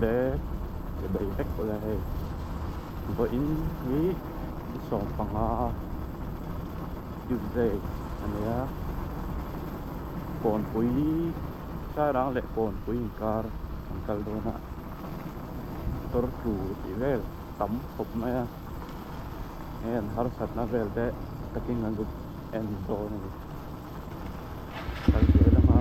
le ke bai hek le he bo in hi som panga Tuesday ania pon pui sa rang le pon pui kar angkal do na tor tu ti vel tam khop ma en har sat na vel de taking ang en do ni kal ti la ma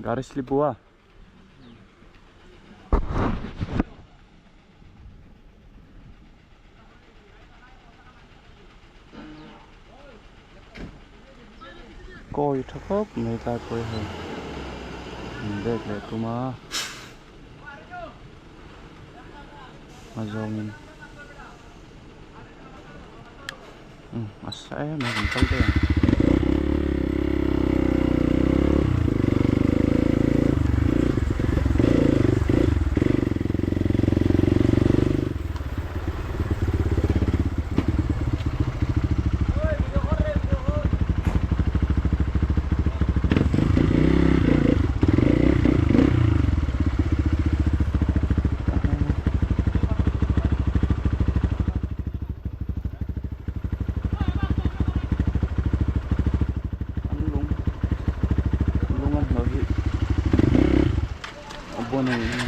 garis libua coi thấp người ta coi hơn để tu mà dòng saya mình thấy đây pone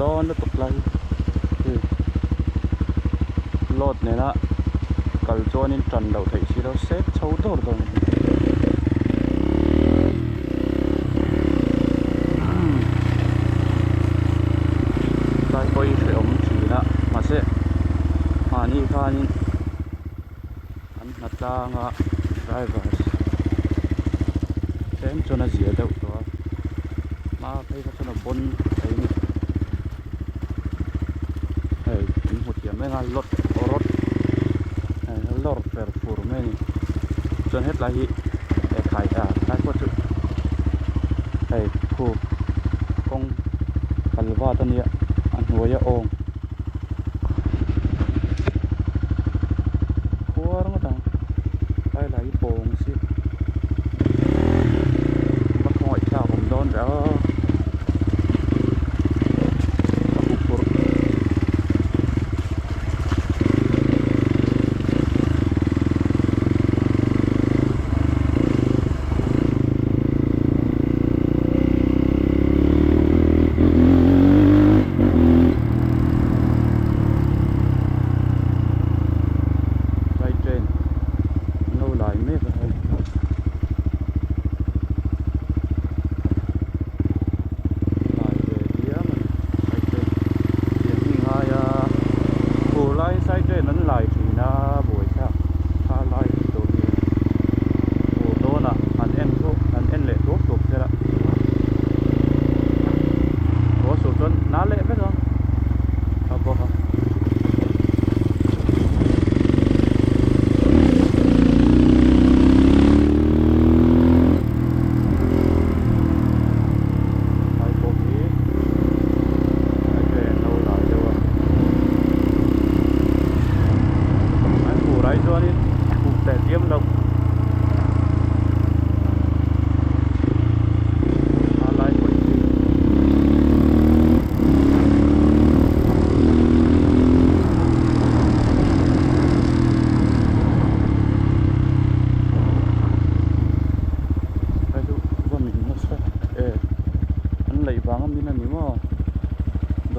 đó nó tục lại lót này là cầu cho nên trần đầu thấy chỉ đâu xếp sâu tốt rồi lại quay phải ống chỉ là mà sẽ mà đi khai anh đặt ra ngã drivers xem cho nó dễ đâu đó mà thấy cho nó bôn thấy này một điểm mấy ngàn lót rốt lót performe cho hết lại để khai khai có chữ này khu công cần vào tân địa anh nuôi ong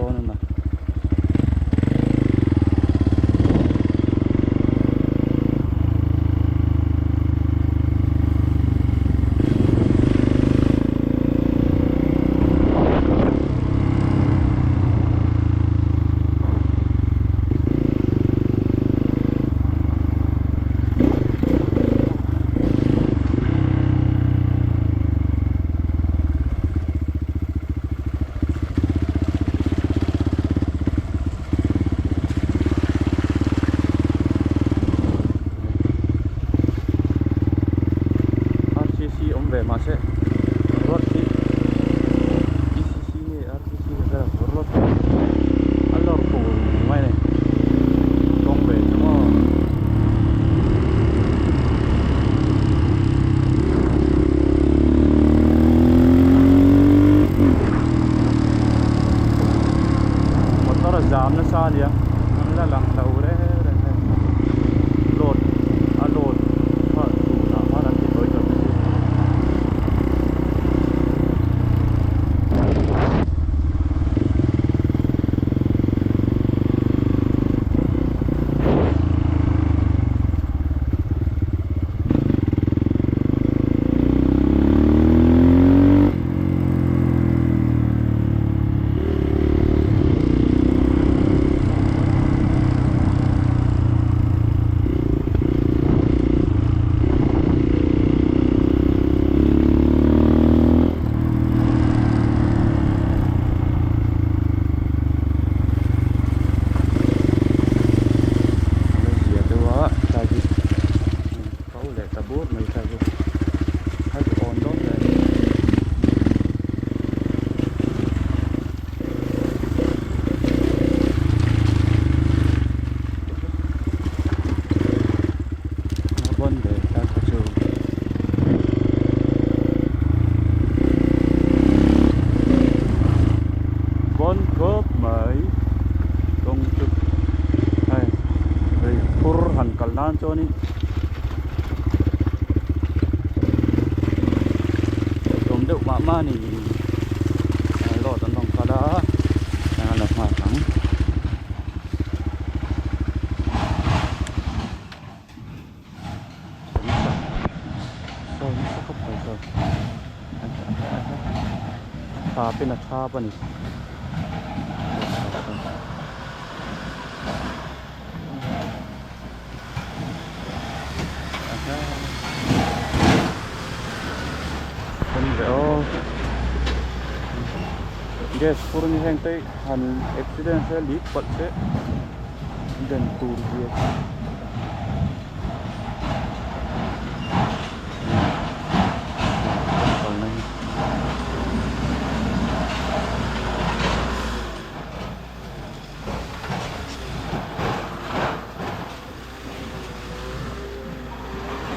zone na về mà sẽ rốt thì ECC RCC cái là rốt anh lor phụ ngoài này con về cho nó một tao là giảm nó xa liền nó là lằng đầu đấy lột lột thôi là hóa là thì mới được kalnan cho ni dom deu ma ni lo tan dong kada là ma thắng so ni sa khop pai so tha pe na tha pa ni gas purni hang tay han accident se leak pat se dan tur dia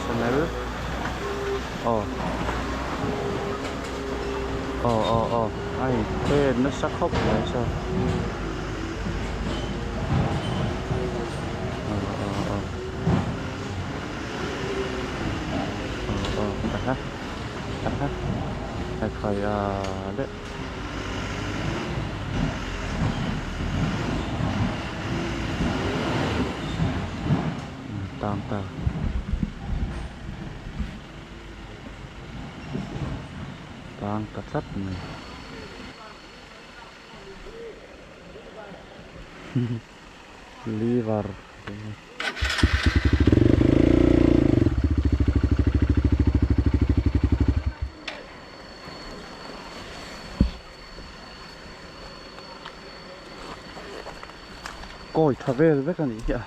smell ai thế nó sắc khóc lại sao ha phải đấy tam ta tang ta sắt này liver coi travel với cái này kìa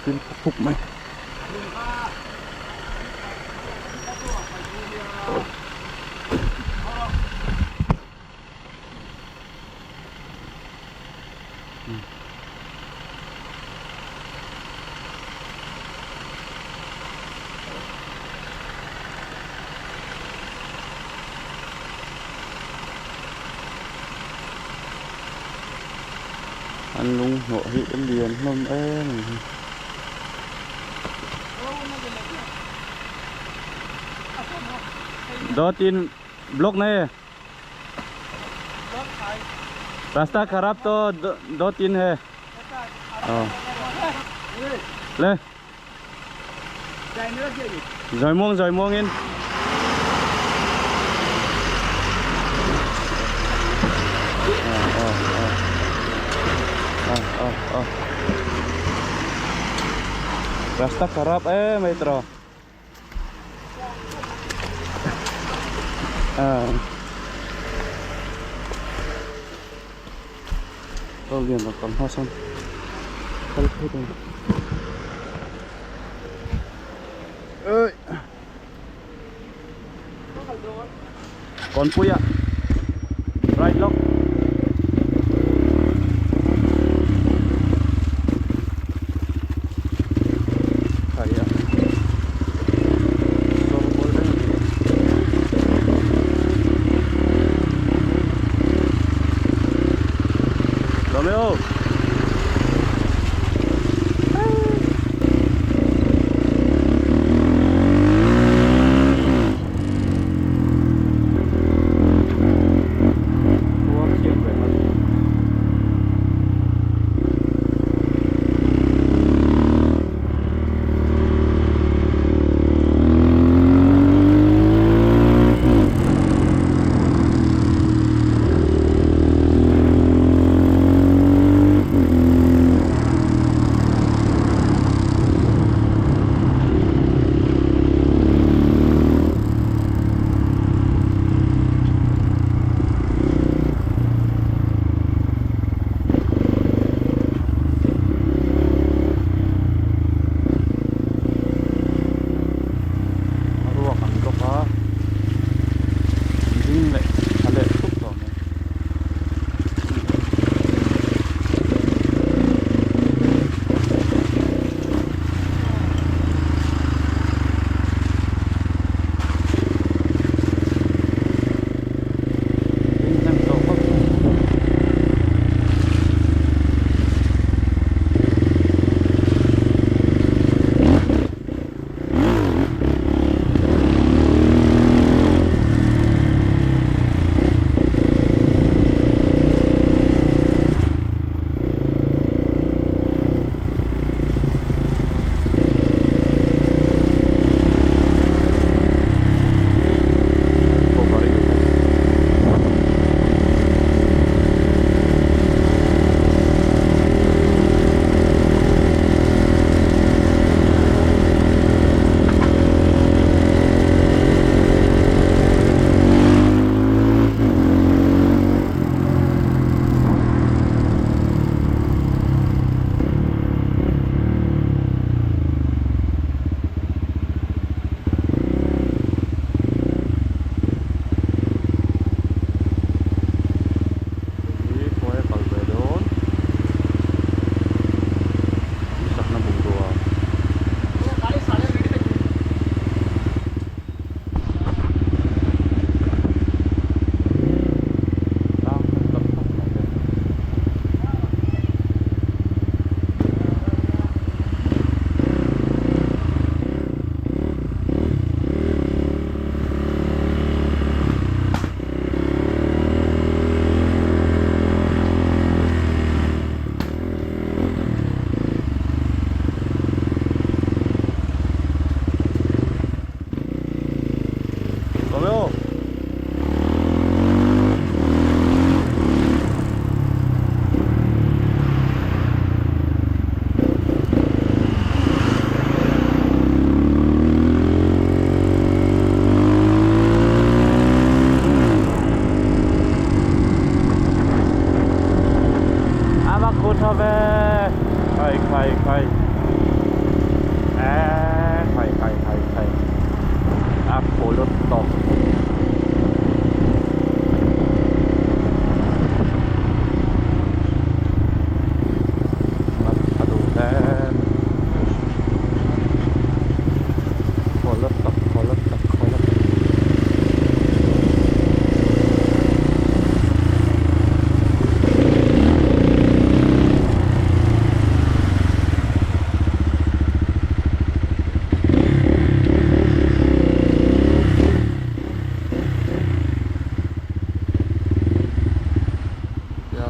Phim phục mày anh luôn ngộ hiện đến điền nôm em दो तीन ब्लॉक नहीं है रास्ता खराब तो दो तीन है ले rồi muông in रास्ता खराब metro tôi liền là còn hoa son ơi còn pui ạ right lock Romeo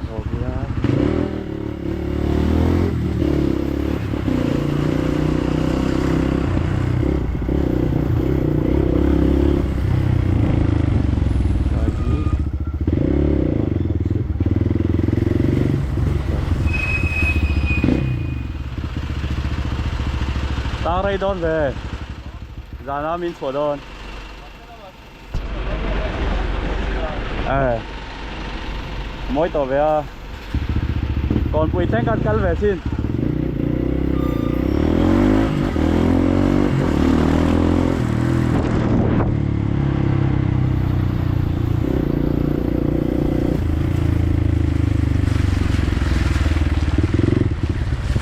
हो गया ta đây đón về ra nó mình sổ đón mỗi tổ về còn bùi thanh căn về xin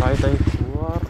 tay tay keluar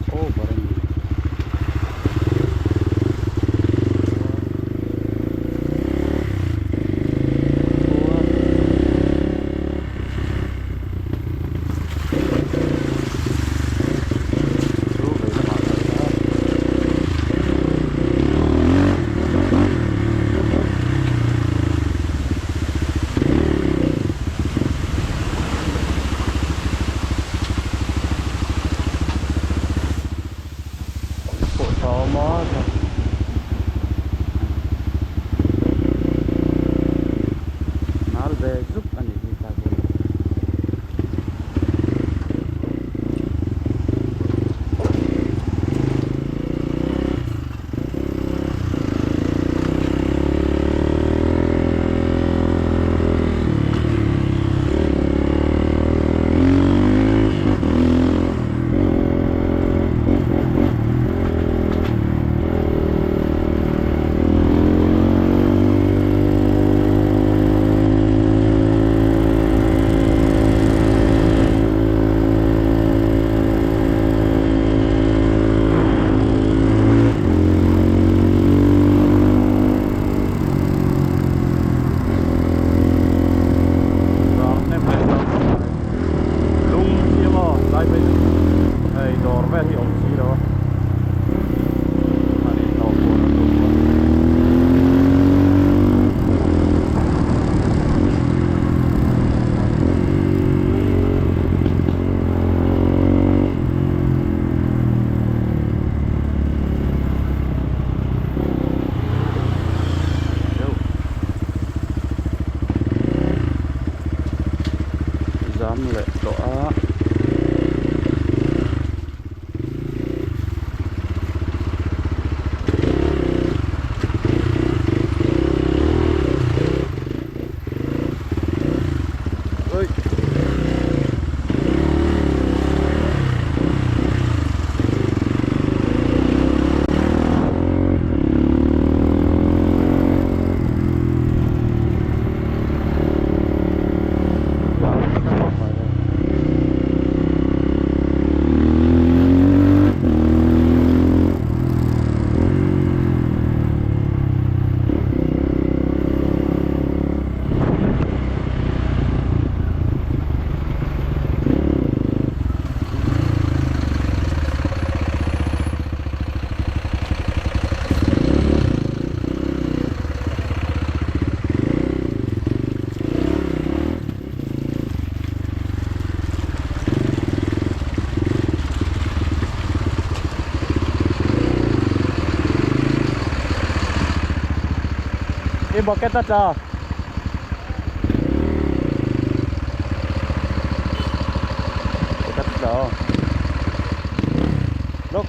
barang lệ đỏ ơi bucket tất ra bucket đó lúc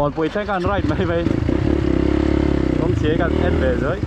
cònปุ๋ยใช้การไร่ไหมไปต้องเสียกันเอ็ดเบสเลย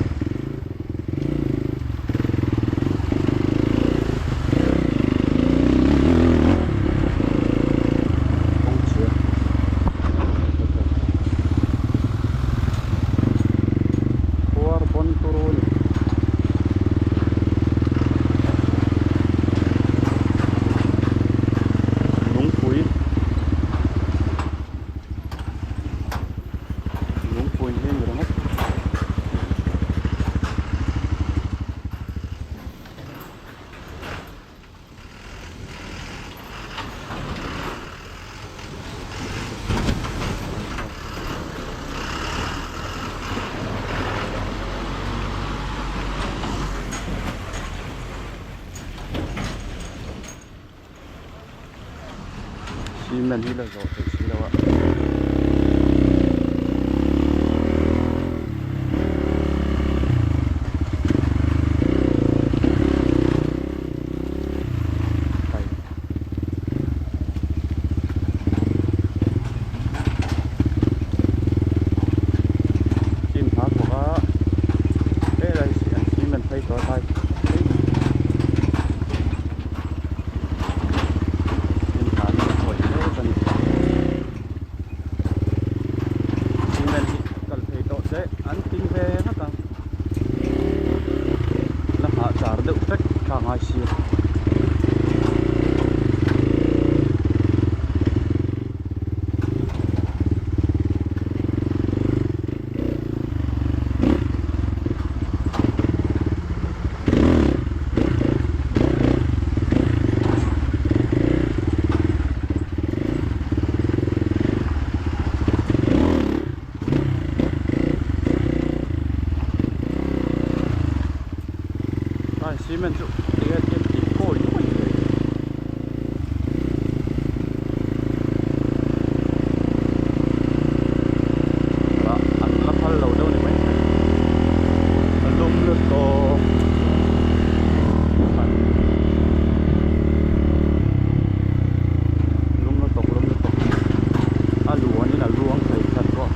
men hi la zo thei si lawa kai chin ha ko ga e lai si an si men thei to tai anh tin về nó cả là hạ trả được tất cả ngay xưa xí men trụ tiền tiền chỉ cối nó quay về đó ăn nó phân lầu đâu này mấy nó lung nước to lung nó tộc à lúa như là luống thầy thật quá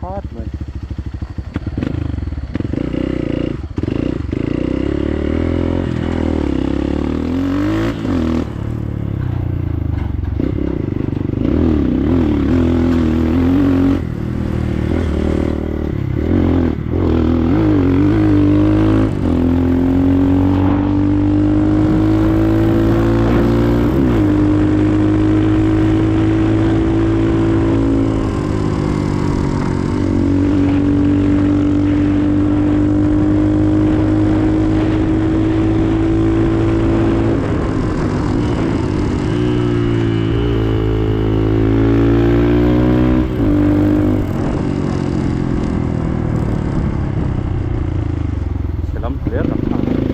hot man. Clear